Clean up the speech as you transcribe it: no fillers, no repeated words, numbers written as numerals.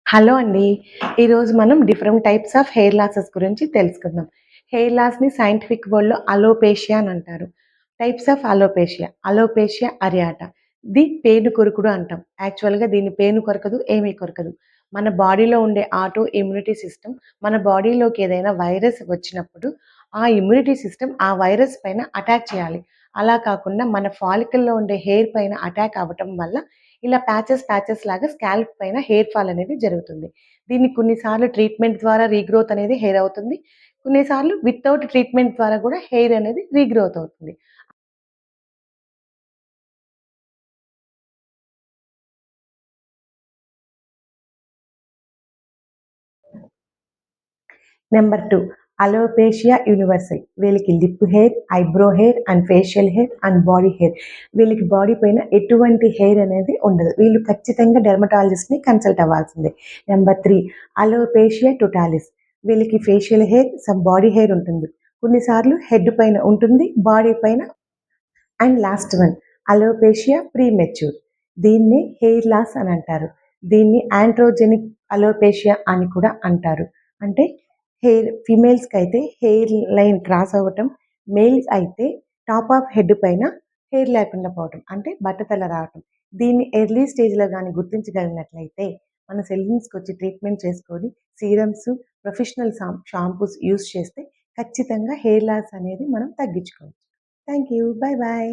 Hello అండి. ఈరోజు మనం different types of hair losses గురించి తెలుసుకుందాం. హెయిర్ లాస్‌ని సైంటిఫిక్ వర్డ్‌లో అలోపేషియా అని అంటారు. Types of alopecia. అలోపేషియా అరియాటా. పేను కొరుకుడు అంటాం. యాక్చువల్‌గా దీన్ని పేను కొరకదు, ఏమీ కొరకదు. మన బాడీలో ఉండే ఆటో ఇమ్యూనిటీ సిస్టమ్ మన బాడీలోకి ఏదైనా వైరస్ వచ్చినప్పుడు ఆ ఇమ్యూనిటీ సిస్టమ్ ఆ వైరస్ పైన అటాక్ చేయాలి. అలా కాకుండా మన ఫాలికల్‌లో ఉండే హెయిర్ పైన అటాక్ అవ్వటం వల్ల ఇలా ప్యాచెస్ లాగా స్కాల్ప్ పైన హెయిర్ ఫాల్ అనేది జరుగుతుంది. దీన్ని కొన్నిసార్లు ట్రీట్మెంట్ ద్వారా రీగ్రోత్ అనేది హెయిర్ అవుతుంది. కొన్నిసార్లు వితౌట్ ట్రీట్మెంట్ ద్వారా కూడా హెయిర్ అనేది రీగ్రోత్ అవుతుంది. Number 2 alopecia universal. వీళ్ళకి lip hair, eyebrow hair and facial hair and body hair. వీళ్ళకి బాడీ పైన ఎటువంటి హెయిర్ అనేది ఉండదు. వీళ్ళు ఖచ్చితంగా డెర్మటాలజిస్ట్‌ని కన్సల్ట్ అవ్వాల్సిందే. Number 3 alopecia totalis. వీళ్ళకి facial hair, some body hair ఉంటుంది. కొన్నిసార్లు హెడ్ పైన ఉంటుంది. బాడీ పైన and last one alopecia premature. దీన్ని హెయిర్ లాస్ అని అంటారు. దీన్ని ఆండ్రోజెనిక్ అలోపేషియా అని కూడా అంటారు. అంటే ఫీమేల్స్‌కి అయితే హెయిర్ లైన్ క్రాస్ అవ్వటం, మేల్స్ అయితే టాప్ ఆఫ్ హెడ్ పైన హెయిర్ లేకుండా పోవటం. అంటే బట్టతల రావటం. దీన్ని ఎర్లీ స్టేజ్‌లో గాని గుర్తించగలిగినట్లయితే మన సెలూన్స్‌కొచ్చి ట్రీట్మెంట్ చేసుకొని సీరమ్స్, ప్రొఫెషనల్ షాంపూస్ యూజ్ చేస్తే ఖచ్చితంగా హెయిర్ లాస్ అనేది మనం తగ్గించుకోవచ్చు. Thank you. By by.